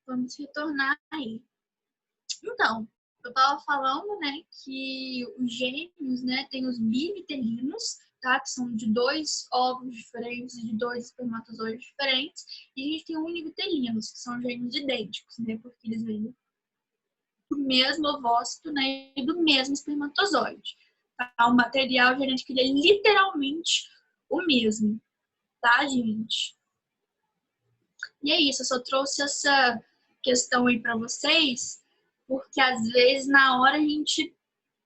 Vamos retornar aí. Então, eu estava falando, né, que os gêmeos, né, tem os bivitelinos, tá? Que são de 2 ovos diferentes, de 2 espermatozoides diferentes. E a gente tem univitelinos, que são gêmeos idênticos, né? Porque eles vêm do mesmo ovócito, né? E do mesmo espermatozoide. Tá? O material genético ele é literalmente o mesmo, tá, gente? E é isso, eu só trouxe essa questão aí para vocês, porque às vezes na hora a gente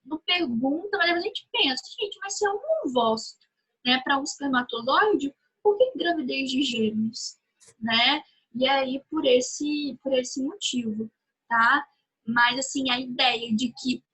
não pergunta, mas a gente pensa, gente, mas se é um ovócito, né, para um espermatozoide, por que gravidez de gêmeos, né? E aí por esse motivo, tá? Mas assim, a ideia de que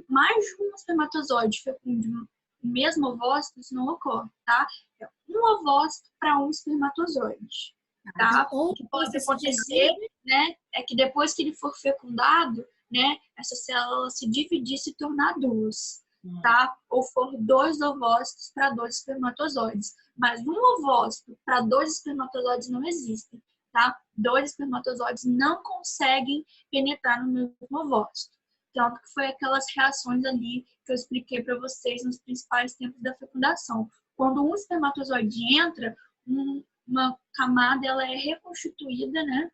mais de um espermatozoide fecunde o mesmo ovócito, isso não ocorre, tá? É um ovócito para um espermatozoide, tá? O que pode acontecer, né, é que depois que ele for fecundado, né, essa célula se dividir e se tornar 2, tá? Ou for 2 ovócitos para 2 espermatozoides. Mas um ovócito para 2 espermatozoides não existem, tá? 2 espermatozoides não conseguem penetrar no mesmo ovócito. Tanto que foi aquelas reações ali que eu expliquei para vocês nos principais tempos da fecundação. Quando um espermatozoide entra, uma camada ela é reconstituída, né?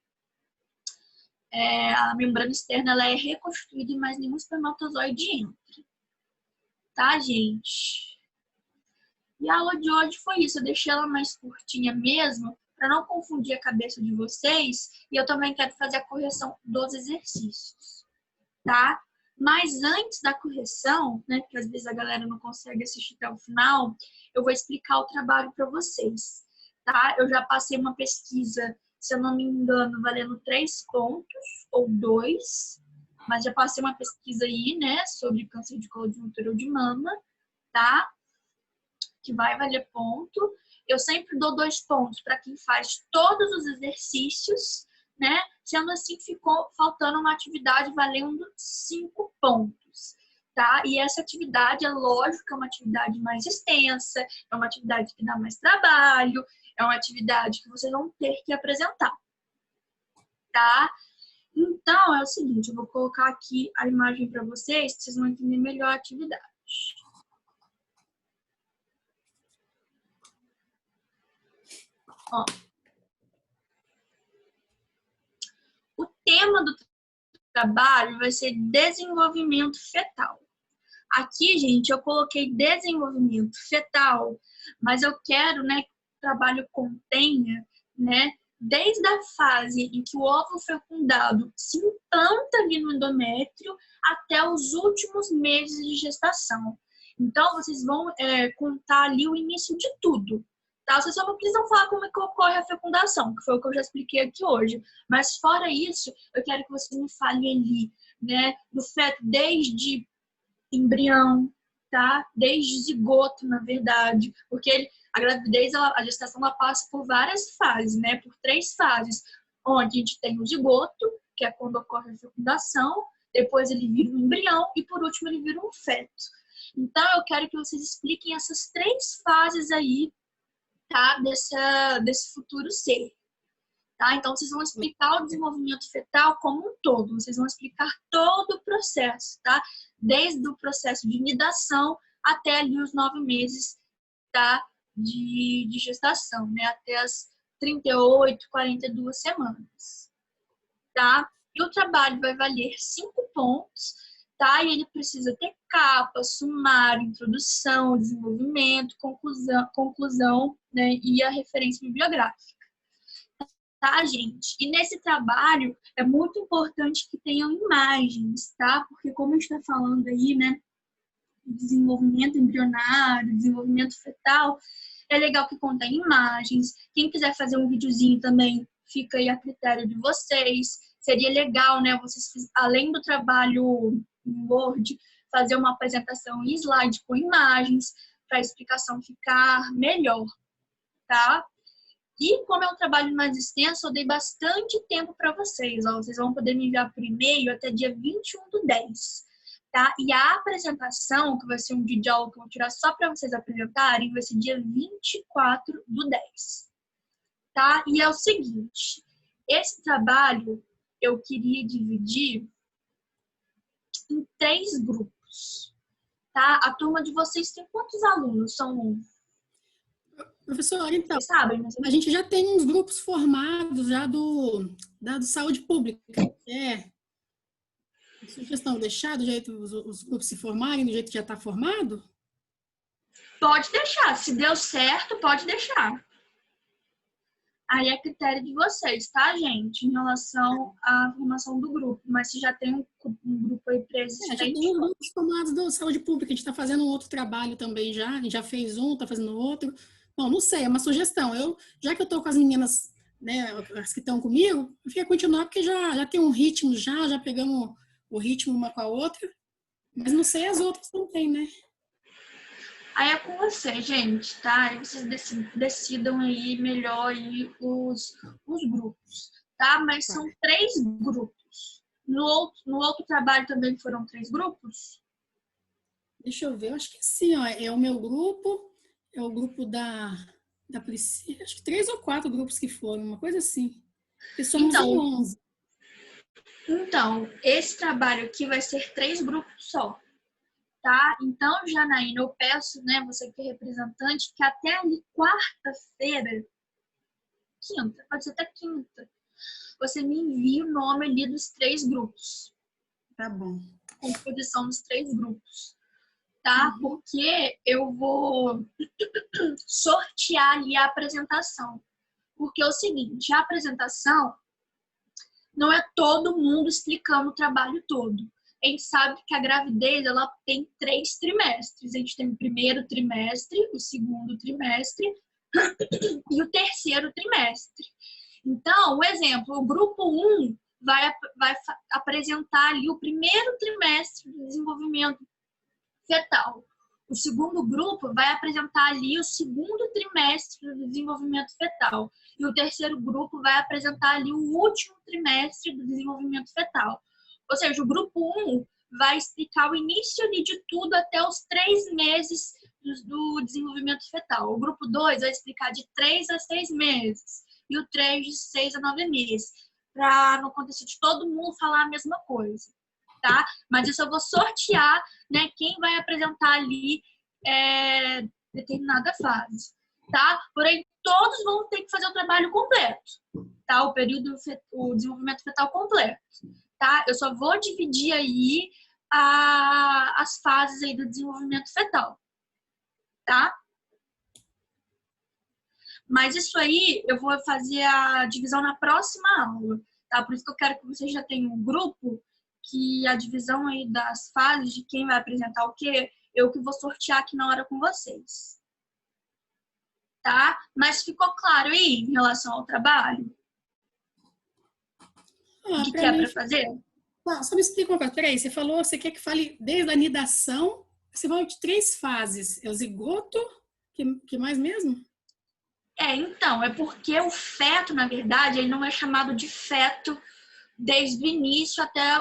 A membrana externa ela é reconstituída e mais nenhum espermatozoide entra. Tá, gente? E a aula de hoje foi isso. Eu deixei ela mais curtinha mesmo, para não confundir a cabeça de vocês. E eu também quero fazer a correção dos exercícios, tá? Mas antes da correção, né, porque às vezes a galera não consegue assistir até o final, eu vou explicar o trabalho para vocês, tá? Eu já passei uma pesquisa, se eu não me engano, valendo 3 pontos ou 2, mas já passei uma pesquisa aí, né, sobre câncer de colo de útero ou de mama, tá? Que vai valer ponto. Eu sempre dou 2 pontos para quem faz todos os exercícios, né? Sendo assim, ficou faltando uma atividade valendo 5 pontos, tá? E essa atividade, é lógico que é uma atividade mais extensa, é uma atividade que dá mais trabalho, é uma atividade que vocês vão ter que apresentar, tá? Então, é o seguinte, eu vou colocar aqui a imagem para vocês vão entender melhor a atividade. Ó. O tema do trabalho vai ser desenvolvimento fetal. Aqui, gente, eu coloquei desenvolvimento fetal, mas eu quero, né, que o trabalho contenha, né, desde a fase em que o óvulo fecundado se implanta ali no endométrio até os últimos meses de gestação. Então, vocês vão contar ali o início de tudo. Tá? Vocês só não precisam falar como é que ocorre a fecundação, que foi o que eu já expliquei aqui hoje. Mas fora isso, eu quero que vocês me falem ali, né, do feto desde embrião, tá? Desde zigoto, na verdade, porque a gravidez, a gestação, ela passa por várias fases, né? Por 3 fases, onde a gente tem o zigoto, que é quando ocorre a fecundação, depois ele vira um embrião e por último ele vira um feto. Então eu quero que vocês expliquem essas 3 fases aí, tá? Desse futuro ser. Tá? Então, vocês vão explicar o desenvolvimento fetal como um todo. Vocês vão explicar todo o processo, tá? Desde o processo de nidação até ali os 9 meses, tá? de gestação, né? Até as 38, 42 semanas, tá? E o trabalho vai valer 5 pontos, tá? E ele precisa ter capa, sumário, introdução, desenvolvimento, conclusão, né? E a referência bibliográfica. Tá, gente? E nesse trabalho é muito importante que tenham imagens, tá? Porque como a gente está falando aí, né, desenvolvimento embrionário, desenvolvimento fetal, é legal que contém imagens. Quem quiser fazer um videozinho também, fica aí a critério de vocês. Seria legal, né, vocês, além do trabalho em Word, fazer uma apresentação em slide com imagens, para a explicação ficar melhor, tá? E como é um trabalho mais extenso, eu dei bastante tempo para vocês. Ó. Vocês vão poder me enviar por e-mail até dia 21/10. Tá? E a apresentação, que vai ser um vídeo aula que eu vou tirar só para vocês apresentarem, vai ser dia 24/10. Tá? E é o seguinte, esse trabalho, eu queria dividir em 3 grupos, tá? A turma de vocês tem quantos alunos? São, Professora, então, vocês sabem, mas a gente já tem uns grupos formados já do Saúde Pública. Sugestão, deixar do jeito os grupos se formarem, do jeito que já está formado? pode deixar. Se deu certo, pode deixar. Aí é critério de vocês, tá, gente? Em relação à formação do grupo. Mas se já tem um grupo aí Já tem pré-existente, uns grupos formados do Saúde Pública, a gente está fazendo um outro trabalho também já, a gente já fez um, está fazendo outro. Bom, não sei, é uma sugestão. Já que eu estou com as meninas, né, as que estão comigo, eu queria continuar porque já tem um ritmo já pegamos o ritmo uma com a outra, mas não sei as outras também, né? aí é com você, gente, tá? Aí vocês decidam aí melhor aí os grupos, tá? Mas são 3 grupos. No outro trabalho também foram 3 grupos? Deixa eu ver, eu acho que sim, ó, é o meu grupo, é o grupo da Priscila, acho que 3 ou 4 grupos que foram, uma coisa assim. Porque somos em Então, 11. então, esse trabalho aqui vai ser 3 grupos só, tá? Então, Janaína, eu peço, né, você que é representante, que até ali quarta-feira, quinta, pode ser até quinta, você me envie o nome ali dos 3 grupos, Tá bom. composição dos 3 grupos, tá? Porque eu vou sortear ali a apresentação. Porque é o seguinte, a apresentação não é todo mundo explicando o trabalho todo. A gente sabe que a gravidez ela tem 3 trimestres. A gente tem o primeiro trimestre, o segundo trimestre e o terceiro trimestre. Então, um exemplo, o grupo 1 vai apresentar ali o primeiro trimestre do desenvolvimento fetal. O segundo grupo vai apresentar ali o segundo trimestre do desenvolvimento fetal. E o terceiro grupo vai apresentar ali o último trimestre do desenvolvimento fetal. Ou seja, o grupo 1 vai explicar o início ali de tudo até os 3 meses do desenvolvimento fetal. O grupo 2 vai explicar de 3 a 6 meses. E o 3 de 6 a 9 meses. Para não acontecer de todo mundo falar a mesma coisa. Tá? Mas isso eu vou sortear, né, quem vai apresentar ali determinada fase, tá? Porém, todos vão ter que fazer o trabalho completo, tá? O desenvolvimento fetal completo, tá? Eu só vou dividir aí as fases aí do desenvolvimento fetal, tá? Mas isso aí eu vou fazer a divisão na próxima aula, tá? Por isso que eu quero que vocês já tenham um grupo que a divisão aí das fases de quem vai apresentar o quê, eu que vou sortear aqui na hora com vocês. Tá? Mas ficou claro aí em relação ao trabalho? O que é Mim, para fazer? só me explica uma coisa. Peraí, você falou, você quer que fale desde a anidação, você falou de 3 fases. É o zigoto, que mais mesmo? Então, é porque o feto, na verdade, ele não é chamado de feto desde o início até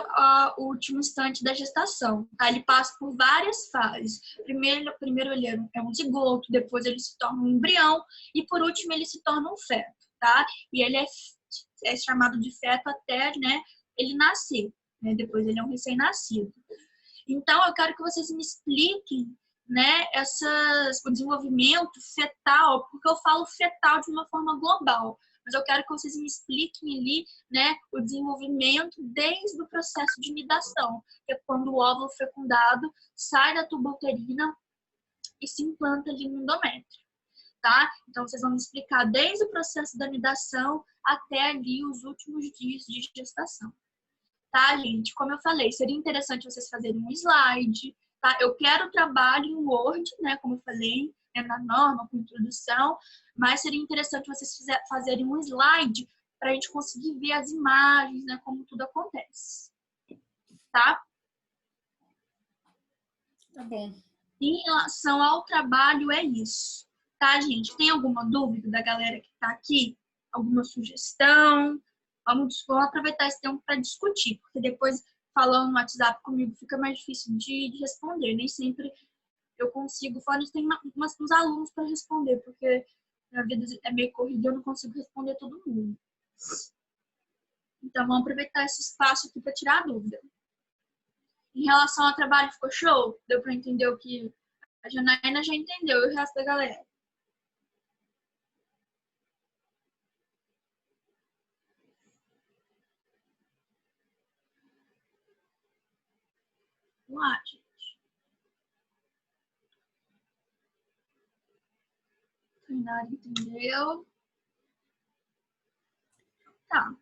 o último instante da gestação. Tá? Ele passa por várias fases. Primeiro ele é um zigoto, depois ele se torna um embrião e por último ele se torna um feto. Tá? E ele é chamado de feto até, né, ele nascer. Né? Depois ele é um recém-nascido. Então, eu quero que vocês me expliquem, né, o desenvolvimento fetal, porque eu falo fetal de uma forma global, mas eu quero que vocês me expliquem ali, né, o desenvolvimento desde o processo de nidação, que é quando o óvulo fecundado sai da tuba uterina e se implanta ali no endométrio, tá? Então, vocês vão me explicar desde o processo da nidação até ali os últimos dias de gestação. Tá, gente? Como eu falei, seria interessante vocês fazerem um slide, tá? Eu quero trabalho em Word, né? Como eu falei, na norma, com introdução, mas seria interessante vocês fazerem um slide para a gente conseguir ver as imagens, né? Como tudo acontece, tá? Tá bom. Em relação ao trabalho, é isso, tá, gente? Tem alguma dúvida da galera que está aqui? Alguma sugestão? Vamos aproveitar esse tempo para discutir, porque depois, falando no WhatsApp comigo, fica mais difícil de responder. Nem sempre eu consigo. Fora isso, tem uns alunos para responder, porque a vida é meio corrida e eu não consigo responder todo mundo. Então, vamos aproveitar esse espaço aqui para tirar a dúvida. Em relação ao trabalho, ficou show? Deu para entender o que a Janaína já entendeu e o resto da galera? Vamos lá, gente. Tainá entendeu? Tá.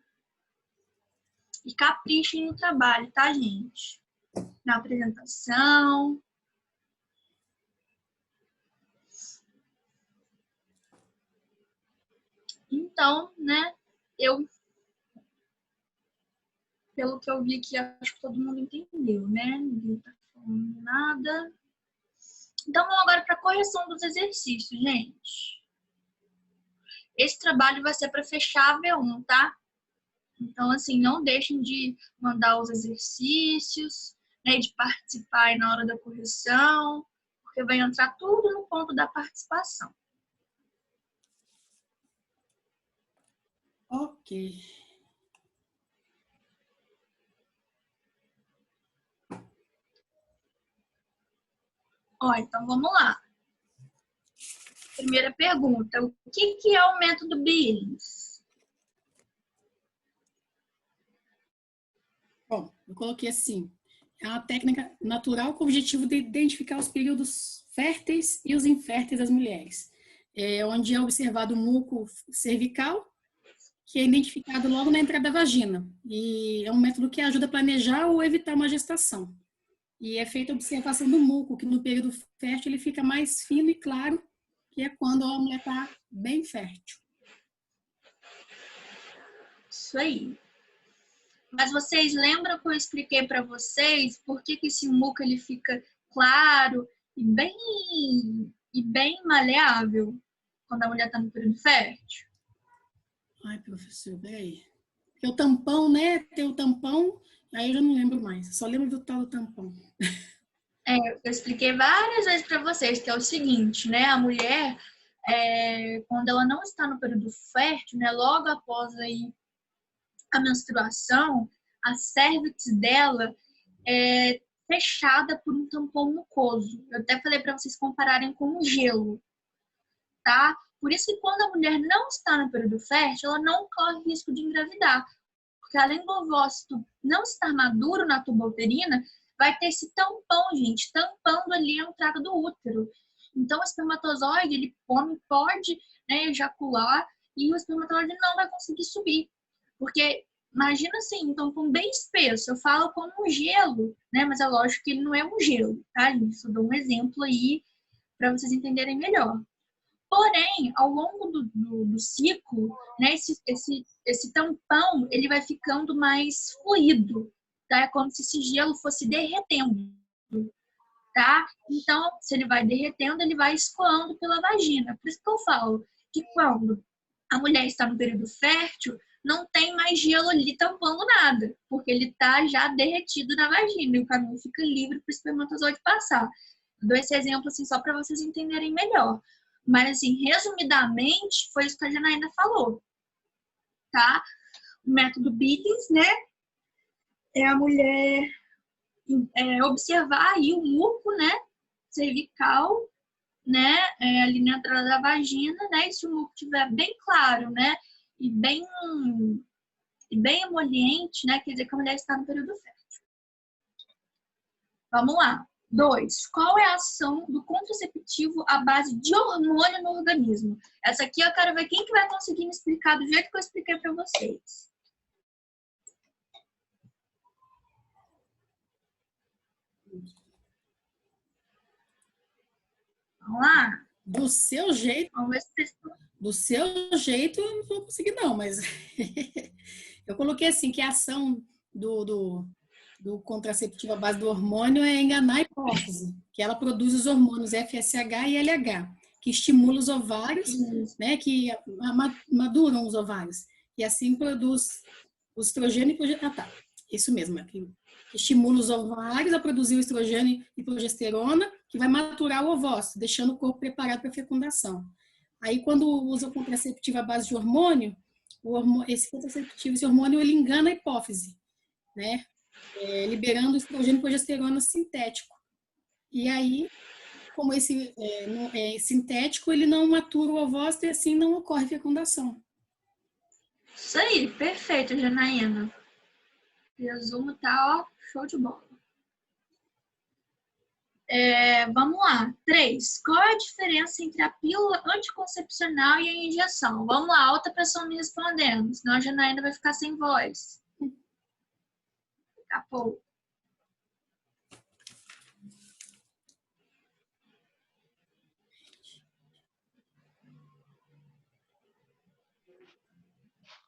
E caprichem no trabalho, tá, gente? Na apresentação. Então, né, pelo que eu vi aqui, acho que todo mundo entendeu, né? Ninguém tá falando nada. Então, vamos agora para a correção dos exercícios, gente. Esse trabalho vai ser para fechar a V1, tá? Então, assim, não deixem de mandar os exercícios, né, de participar aí na hora da correção, porque vai entrar tudo no ponto da participação. Ok. Ó, então vamos lá. Primeira pergunta, o que é o método Billings? Bom, eu coloquei assim, é uma técnica natural com o objetivo de identificar os períodos férteis e os inférteis das mulheres, onde é observado o muco cervical, que é identificado logo na entrada da vagina, e é um método que ajuda a planejar ou evitar uma gestação. E é feita a observação do muco, que no período fértil ele fica mais fino e claro, que é quando a mulher está bem fértil. Isso aí. Mas vocês lembram que eu expliquei para vocês por que esse muco ele fica claro e bem maleável quando a mulher está no período fértil? Ai, professor, peraí. Porque o tampão, né? Tem o tampão, aí eu já não lembro mais. Só lembro do tal do tampão. Eu expliquei várias vezes para vocês que é o seguinte, né? A mulher, quando ela não está no período fértil, né? Logo após aí a menstruação, a cérvix dela é fechada por um tampão mucoso. Eu até falei para vocês compararem com um gelo, tá? Por isso que quando a mulher não está no período fértil, ela não corre risco de engravidar. Porque além do ovócito não estar maduro na tuba uterina, vai ter esse tampão, gente, tampando ali a entrada do útero. Então, o espermatozoide, ele pode, né, ejacular e o espermatozoide não vai conseguir subir. Porque, imagina assim, um tampão bem espesso, eu falo como um gelo, né, mas é lógico que ele não é um gelo, tá, gente? Só dou um exemplo aí para vocês entenderem melhor. Porém, ao longo do ciclo, né, esse tampão ele vai ficando mais fluido, tá? É como se esse gelo fosse derretendo, tá? Então, se ele vai derretendo, ele vai escoando pela vagina. Por isso que eu falo que quando a mulher está no período fértil, não tem mais gelo ali tampando nada, porque ele está já derretido na vagina e o caminho fica livre para o espermatozoide passar. Eu dou esse exemplo assim só para vocês entenderem melhor. Mas, assim, resumidamente, foi isso que a Janaína falou, tá? O método Billings, né? É a mulher observar aí o muco, né? Cervical, né? Ali na entrada da vagina, né? E se o muco estiver bem claro, né? E bem emoliente, né? Quer dizer que a mulher está no período fértil. Vamos lá. 2. Qual é a ação do contraceptivo à base de hormônio no organismo? Essa aqui eu quero ver quem que vai conseguir me explicar do jeito que eu expliquei para vocês. Vamos lá? Do seu jeito, Vamos ver se vocês... do seu jeito eu não vou conseguir não, mas eu coloquei assim, que a ação do contraceptivo à base do hormônio é enganar a hipófise, que ela produz os hormônios FSH e LH, que estimulam os ovários, né, que maduram os ovários, e assim produz o estrogênio e progesterona. Ah, tá, isso mesmo, que estimula os ovários a produzir o estrogênio e progesterona, que vai maturar o ovócito, deixando o corpo preparado para a fecundação. Aí, quando usa o contraceptivo à base de hormônio, esse contraceptivo, esse hormônio, ele engana a hipófise, né? Liberando estrogênio e progesterona sintético. E aí, como esse não é sintético, ele não matura o ovócito e assim não ocorre fecundação. Isso aí, perfeito, Janaína. O resumo tá, ó, show de bola. Vamos lá. 3. Qual é a diferença entre a pílula anticoncepcional e a injeção? Vamos lá, outra pessoa me respondendo, senão a Janaína vai ficar sem voz. Daqui a pouco.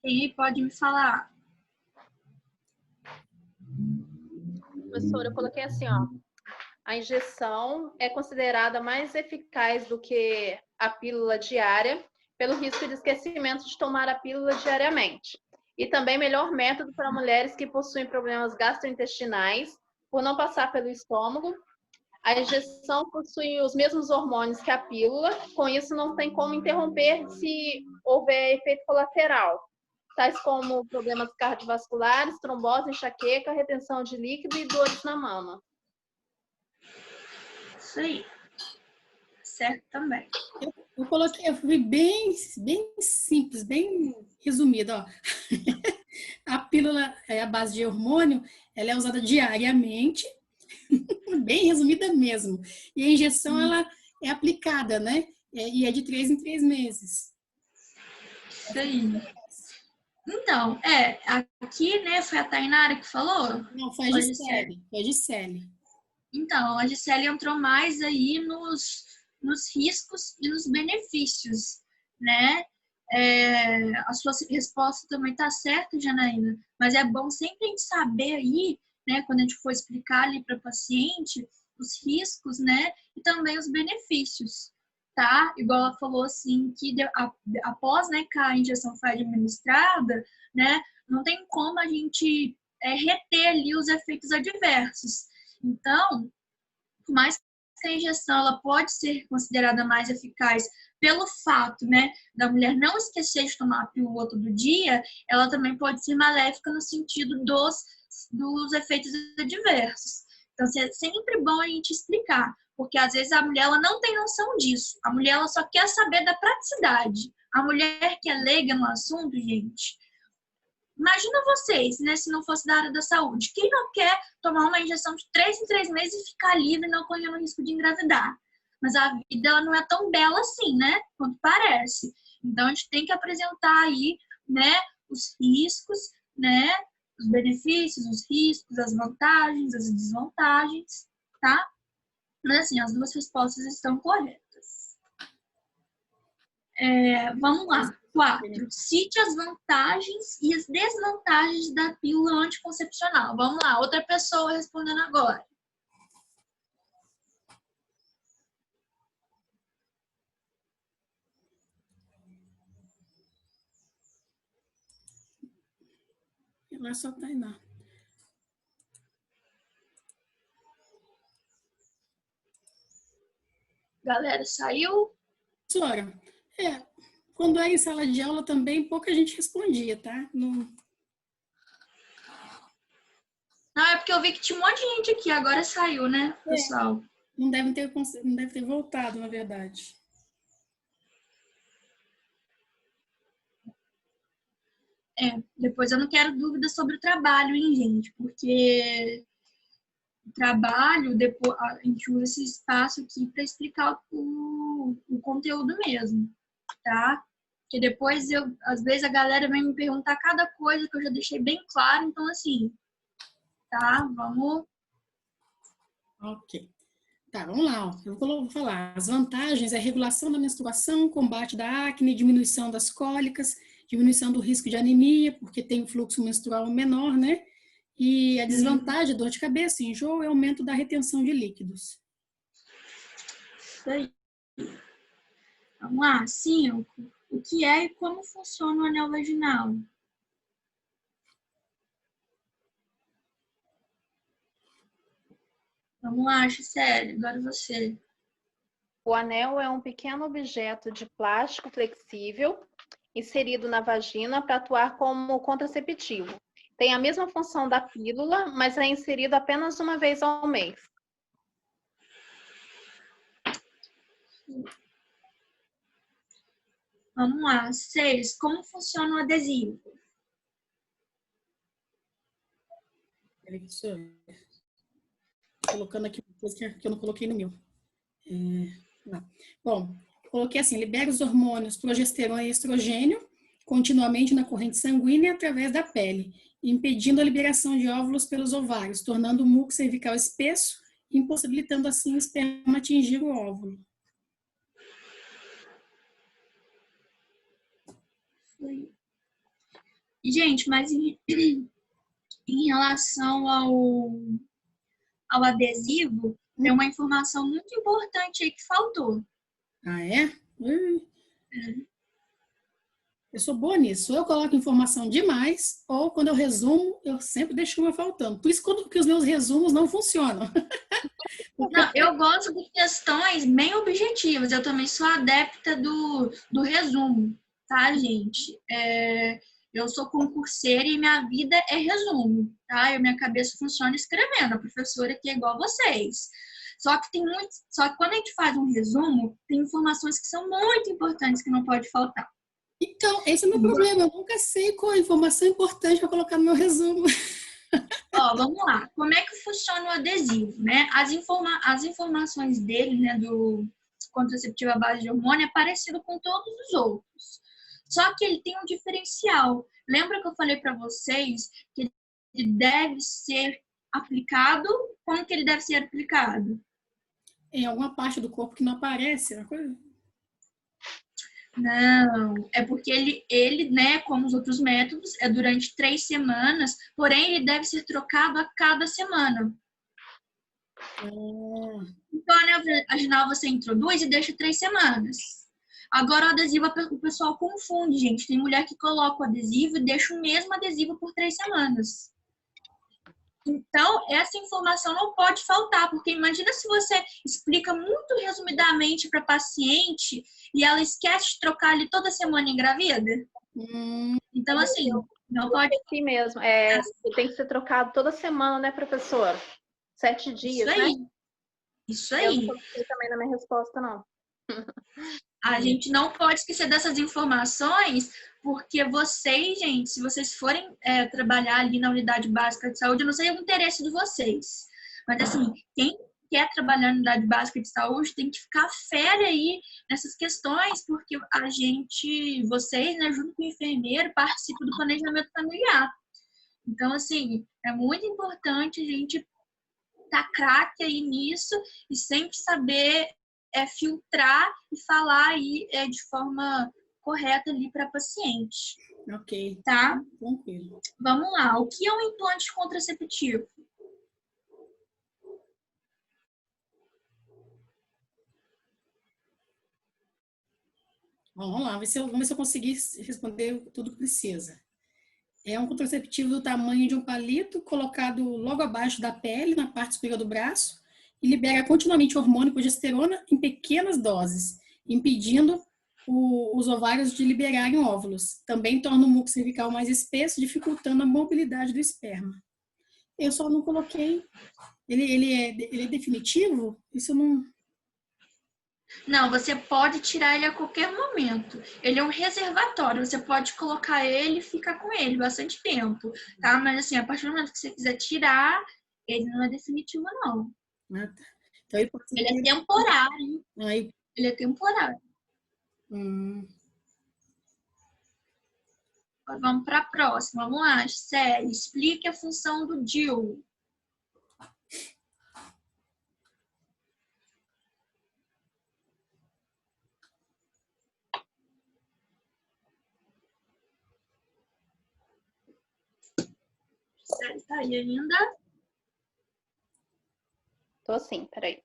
Quem aí pode me falar? Professora, eu coloquei assim, ó. A injeção é considerada mais eficaz do que a pílula diária, pelo risco de esquecimento de tomar a pílula diariamente. E também melhor método para mulheres que possuem problemas gastrointestinais, por não passar pelo estômago. A injeção possui os mesmos hormônios que a pílula, com isso não tem como interromper se houver efeito colateral, tais como problemas cardiovasculares, trombose, enxaqueca, retenção de líquido e dores na mama. Isso aí. Certo também. Eu fui bem simples, bem resumido, ó. A pílula é a base de hormônio, ela é usada diariamente, bem resumida mesmo. E a injeção, ela é aplicada, né? E é de 3 em 3 meses. Isso aí. Então, aqui, né, foi a Tainara que falou? Não, foi a Gisele. Foi a Gisele. Então, a Gisele entrou mais aí nos riscos e nos benefícios, né? A sua resposta também está certa, Janaína, mas é bom sempre a gente saber aí, né, quando a gente for explicar ali para o paciente, os riscos, né, e também os benefícios, tá? Igual ela falou assim, que após, né, que a injeção foi administrada, né, não tem como a gente reter ali os efeitos adversos. Então, por mais que a injeção ela pode ser considerada mais eficaz pelo fato, né, da mulher não esquecer de tomar a pílula todo dia, ela também pode ser maléfica no sentido dos efeitos adversos. Então, é sempre bom a gente explicar, porque às vezes a mulher ela não tem noção disso. A mulher ela só quer saber da praticidade. A mulher que é leiga no assunto, gente, imagina vocês, né, se não fosse da área da saúde. Quem não quer tomar uma injeção de 3 em 3 meses e ficar livre, não correndo risco de engravidar? Mas a vida ela não é tão bela assim, né? Quanto parece. Então, a gente tem que apresentar aí, né, os riscos, né, os benefícios, os riscos, as vantagens, as desvantagens, tá? Mas, assim, as duas respostas estão corretas. Vamos lá. 4. Cite as vantagens e as desvantagens da pílula anticoncepcional. Vamos lá, outra pessoa respondendo agora. Ela só tá indo. Galera, saiu? Professora, quando é em sala de aula também, pouca gente respondia, tá? Não... Não, é porque eu vi que tinha um monte de gente aqui, agora saiu, né, pessoal? Não deve ter voltado, na verdade. Depois eu não quero dúvidas sobre o trabalho, hein, gente? Porque o trabalho, depois, a gente usa esse espaço aqui para explicar o conteúdo mesmo, tá? Porque depois, às vezes, a galera vem me perguntar cada coisa que eu já deixei bem claro, então, assim, tá? Vamos. Ok. Tá, vamos lá. Ó. Eu vou falar. As vantagens é a regulação da menstruação, combate da acne, diminuição das cólicas, diminuição do risco de anemia, porque tem um fluxo menstrual menor, né? E a desvantagem é dor de cabeça, enjoo e aumento da retenção de líquidos. Isso aí. Vamos lá. 5. O que é e como funciona o anel vaginal? Vamos lá, Gisele, agora você. O anel é um pequeno objeto de plástico flexível inserido na vagina para atuar como contraceptivo. Tem a mesma função da pílula, mas é inserido apenas uma vez ao mês. Vamos lá. 6. Como funciona o adesivo? Peraí, deixa eu ver. Colocando aqui uma coisa que eu não coloquei no meu. Bom, coloquei assim, libera os hormônios progesterona e estrogênio continuamente na corrente sanguínea através da pele, impedindo a liberação de óvulos pelos ovários, tornando o muco cervical espesso e impossibilitando assim o esperma atingir o óvulo. Gente, mas em relação ao adesivo, tem uma informação muito importante aí que faltou. Ah, é? Eu sou boa nisso. Ou eu coloco informação demais, ou quando eu resumo, eu sempre deixo uma faltando. Por isso que os meus resumos não funcionam. Não, eu gosto de questões bem objetivas. Eu também sou adepta do resumo, tá, gente? Eu sou concurseira e minha vida é resumo, tá? Minha cabeça funciona escrevendo. A professora aqui é igual vocês. Só que quando a gente faz um resumo, tem informações que são muito importantes que não pode faltar. Então, esse é o meu problema. Eu nunca sei qual a informação importante para colocar no meu resumo. Ó, vamos lá. Como é que funciona o adesivo, né? As informações dele, né, do contraceptivo à base de hormônio é parecido com todos os outros. Só que ele tem um diferencial. Lembra que eu falei para vocês que ele deve ser aplicado? Como que ele deve ser aplicado? Em alguma parte do corpo que não aparece. Uma coisa... Não, é porque ele, né, como os outros métodos, é durante 3 semanas, porém ele deve ser trocado a cada semana. Então, a anel vaginal você introduz e deixa 3 semanas. Agora, o adesivo, o pessoal confunde, gente. Tem mulher que coloca o adesivo e deixa o mesmo adesivo por 3 semanas. Então, essa informação não pode faltar, porque imagina se você explica muito resumidamente para a paciente e ela esquece de trocar ali toda semana engravida. Então, assim, não pode... Assim mesmo. Tem que ser trocado toda semana, né, professora? 7 dias, Isso aí. né? Isso aí. Eu não coloquei também na minha resposta, não. A gente não pode esquecer dessas informações, porque vocês, gente, se vocês forem trabalhar ali na unidade básica de saúde, eu não sei o interesse de vocês, mas assim, quem quer trabalhar na unidade básica de saúde tem que ficar fera aí nessas questões, porque vocês, né, junto com o enfermeiro, participam do planejamento familiar. Então, assim, é muito importante a gente estar craque aí nisso e sempre saber filtrar e falar aí de forma correta ali para paciente. Ok. Tá? Tranquilo. Vamos lá. O que é um implante contraceptivo? Vamos lá, vamos ver se eu conseguir responder tudo que precisa. É um contraceptivo do tamanho de um palito, colocado logo abaixo da pele, na parte superior do braço, e libera continuamente hormônio e progesterona em pequenas doses, impedindo os ovários de liberarem óvulos. Também torna o muco cervical mais espesso, dificultando a mobilidade do esperma. Eu só não coloquei... Ele é definitivo? Isso eu não... Não, você pode tirar ele a qualquer momento. Ele é um reservatório, você pode colocar ele e ficar com ele bastante tempo, tá? Mas assim, a partir do momento que você quiser tirar, ele não é definitivo, não. Ah, tá. Então, ele é temporário. Aí... Ele é temporário. Vamos para a próxima. Vamos lá, Célia. Explique a função do DIU. Célia, tá aí ainda? Tô sim, peraí.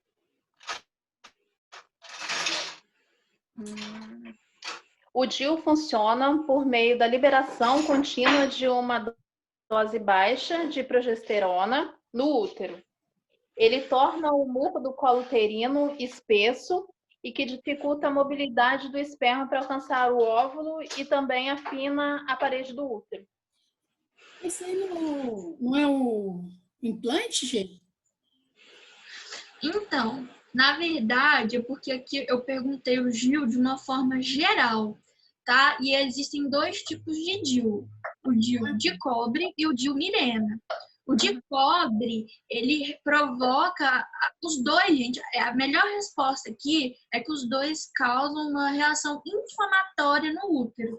O DIU funciona por meio da liberação contínua de uma dose baixa de progesterona no útero. Ele torna o muco do colo uterino espesso e que dificulta a mobilidade do esperma para alcançar o óvulo e também afina a parede do útero. Esse aí não é o implante, gente? Então, na verdade, é porque aqui eu perguntei o DIU de uma forma geral, tá? E existem dois tipos de DIU, o DIU de cobre e o DIU Mirena. O de cobre, ele provoca os dois, gente. A melhor resposta aqui é que os dois causam uma reação inflamatória no útero,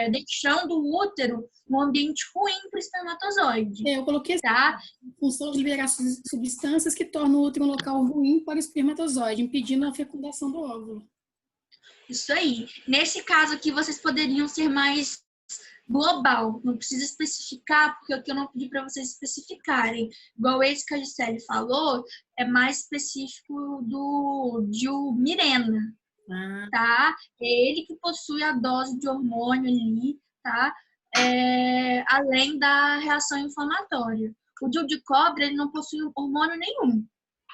deixando o útero num ambiente ruim para o espermatozoide. Eu coloquei tá? função de liberar substâncias que tornam o útero um local ruim para o espermatozoide, impedindo a fecundação do óvulo. Isso aí. Nesse caso aqui, vocês poderiam ser mais global, não precisa especificar, porque o que eu não pedi para vocês especificarem. Igual esse que a Gisele falou, é mais específico de Mirena, tá? É ele que possui a dose de hormônio ali, tá? Além da reação inflamatória. O DIU de cobre, ele não possui hormônio nenhum,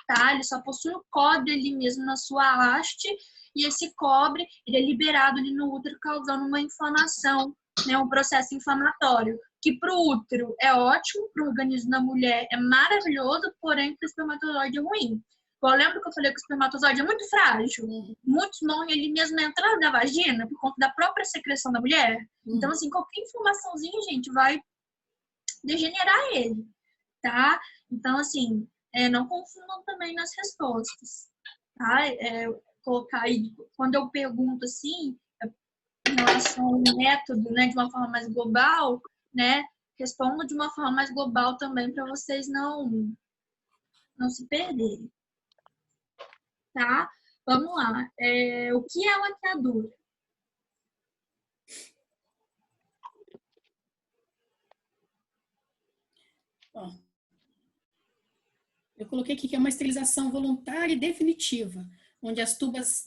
tá? Ele só possui o cobre ali mesmo na sua haste, e esse cobre, ele é liberado ali no útero, causando uma inflamação, né, um processo inflamatório, que para o útero é ótimo, para o organismo da mulher é maravilhoso, porém para o espermatozoide é ruim. Eu lembro que eu falei que o espermatozoide é muito frágil, muitos morrem ali mesmo na entrada da vagina, por conta da própria secreção da mulher. Então, assim, qualquer inflamaçãozinha, gente, vai degenerar ele, tá? Então, assim, não confundam também nas respostas, tá? Colocar aí, quando eu pergunto assim, em relação ao método, né, de uma forma mais global, né, respondo de uma forma mais global também para vocês não se perderem. Tá? Vamos lá. O que é laqueadura? Eu coloquei aqui que é uma esterilização voluntária e definitiva, onde as tubas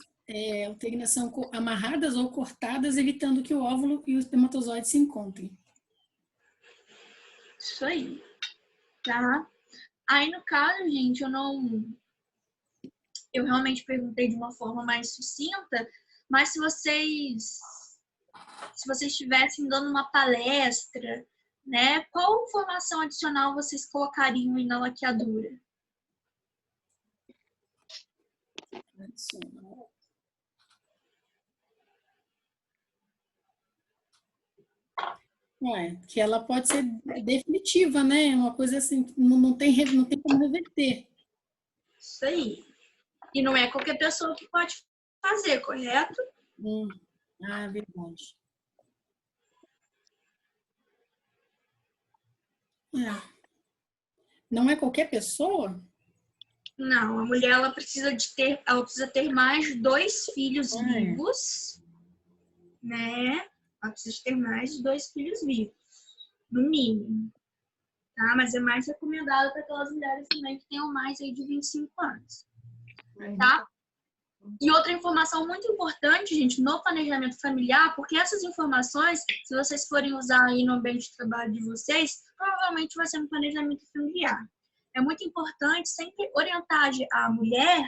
uterinas são amarradas ou cortadas, evitando que o óvulo e o espermatozoide se encontrem. Isso aí. Tá? Aí, no caso, gente, eu realmente perguntei de uma forma mais sucinta, mas se vocês estivessem dando uma palestra, né, qual informação adicional vocês colocariam aí na laqueadura? Que ela pode ser definitiva, né? Uma coisa assim, não tem como reverter. Isso aí. E não é qualquer pessoa que pode fazer, correto? É verdade. Não é qualquer pessoa? Não, a mulher ela precisa ter mais de 2 filhos vivos, né? Ela precisa ter mais de 2 filhos vivos, no mínimo. Tá? Mas é mais recomendado para aquelas mulheres também que tenham mais aí de 25 anos. Tá? E outra informação muito importante, gente, no planejamento familiar, porque essas informações, se vocês forem usar aí no ambiente de trabalho de vocês, provavelmente vai ser no planejamento familiar. É muito importante sempre orientar a mulher,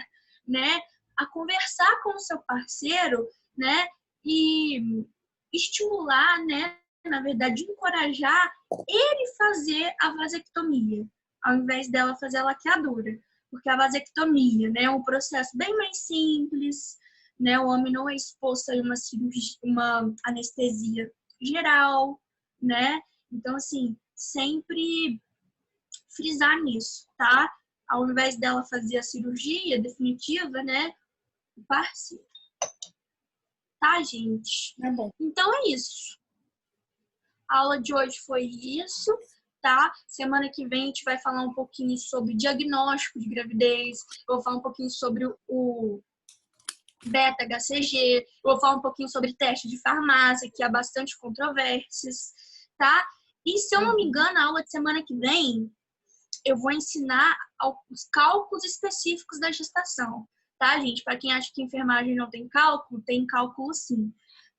né, a conversar com o seu parceiro, né, e estimular, né, na verdade, encorajar ele fazer a vasectomia, ao invés dela fazer a laqueadura. Porque a vasectomia, né, é um processo bem mais simples, né, o homem não é exposto a uma anestesia geral, né, então, assim, sempre frisar nisso, tá? Ao invés dela fazer a cirurgia definitiva, né, o parceiro. Tá, gente? É bom. Então é isso. A aula de hoje foi isso, tá? Semana que vem a gente vai falar um pouquinho sobre diagnóstico de gravidez, eu vou falar um pouquinho sobre o beta-HCG, eu vou falar um pouquinho sobre teste de farmácia, que há bastante controvérsias, tá? E se eu não me engano, a aula de semana que vem, eu vou ensinar os cálculos específicos da gestação, tá, gente? Para quem acha que enfermagem não tem cálculo sim,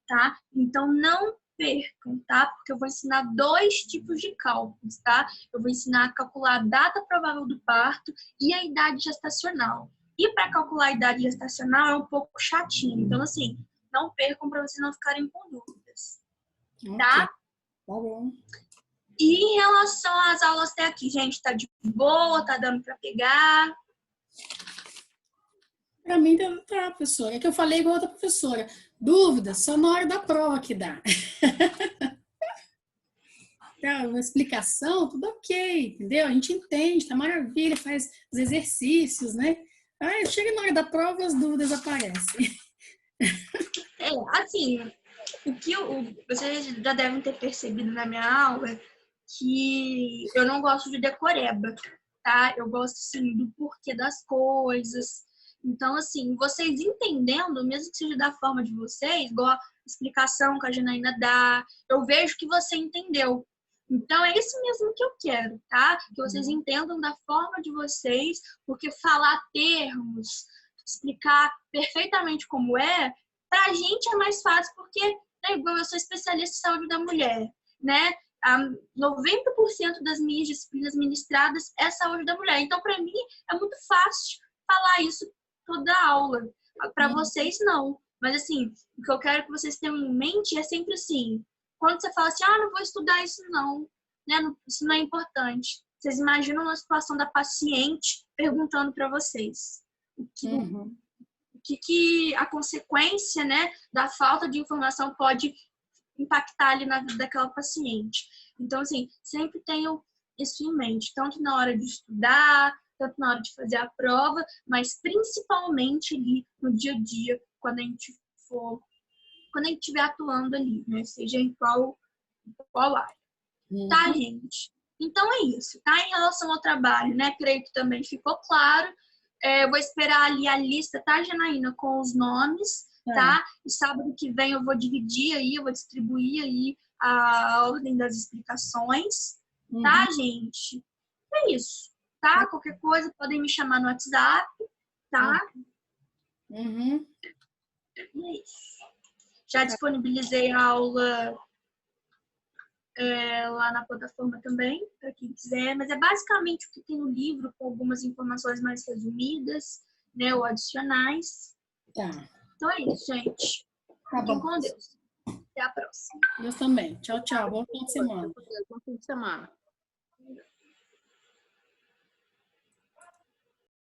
tá? Então, não percam, tá? Porque eu vou ensinar 2 tipos de cálculos, tá? Eu vou ensinar a calcular a data provável do parto e a idade gestacional. E para calcular a idade gestacional é um pouco chatinho. Então, assim, não percam para vocês não ficarem com dúvidas. Tá? Tá bom. E em relação às aulas até aqui, gente, tá de boa, tá dando para pegar? Para mim, tá, professora. É que eu falei com outra professora. Dúvida, só na hora da prova que dá. Uma explicação, tudo ok, entendeu? A gente entende, tá maravilha, faz os exercícios, né? Aí chega na hora da prova, as dúvidas aparecem. Assim, o que vocês já devem ter percebido na minha aula que eu não gosto de decoreba, tá? Eu gosto, assim, do porquê das coisas. Então, assim, vocês entendendo, mesmo que seja da forma de vocês, igual a explicação que a Janaína dá, eu vejo que você entendeu. Então, é isso mesmo que eu quero, tá? Que vocês entendam da forma de vocês, porque falar termos, explicar perfeitamente como é, pra gente é mais fácil, porque, né, igual eu sou especialista em saúde da mulher, né? 90% das minhas disciplinas ministradas é saúde da mulher. Então, para mim, é muito fácil falar isso toda a aula. Para vocês, não. Mas, assim, o que eu quero que vocês tenham em mente é sempre assim, quando você fala assim, não vou estudar isso não, né? Isso não é importante. Vocês imaginam a situação da paciente perguntando para vocês o que a consequência, né, da falta de informação pode impactar ali na vida daquela paciente. Então, assim, sempre tenham isso em mente, tanto na hora de estudar, tanto na hora de fazer a prova, mas principalmente ali no dia a dia, quando a gente estiver atuando ali, né? Seja em qual área. Tá, gente? Então é isso, tá? Em relação ao trabalho, né? Creio que também ficou claro. Eu vou esperar ali a lista, tá, Janaína, com os nomes, tá? E sábado que vem eu vou dividir aí, eu vou distribuir aí a ordem das explicações, tá, gente? É isso, tá? Qualquer coisa podem me chamar no WhatsApp, tá? E é isso. Já disponibilizei a aula lá na plataforma também, para quem quiser, mas é basicamente o que tem no livro, com algumas informações mais resumidas, né, ou adicionais. Tá. Então é isso, gente. Fiquem com Deus. Até a próxima. Deus também. Tchau, tchau. Bom fim de semana. Bom fim de semana.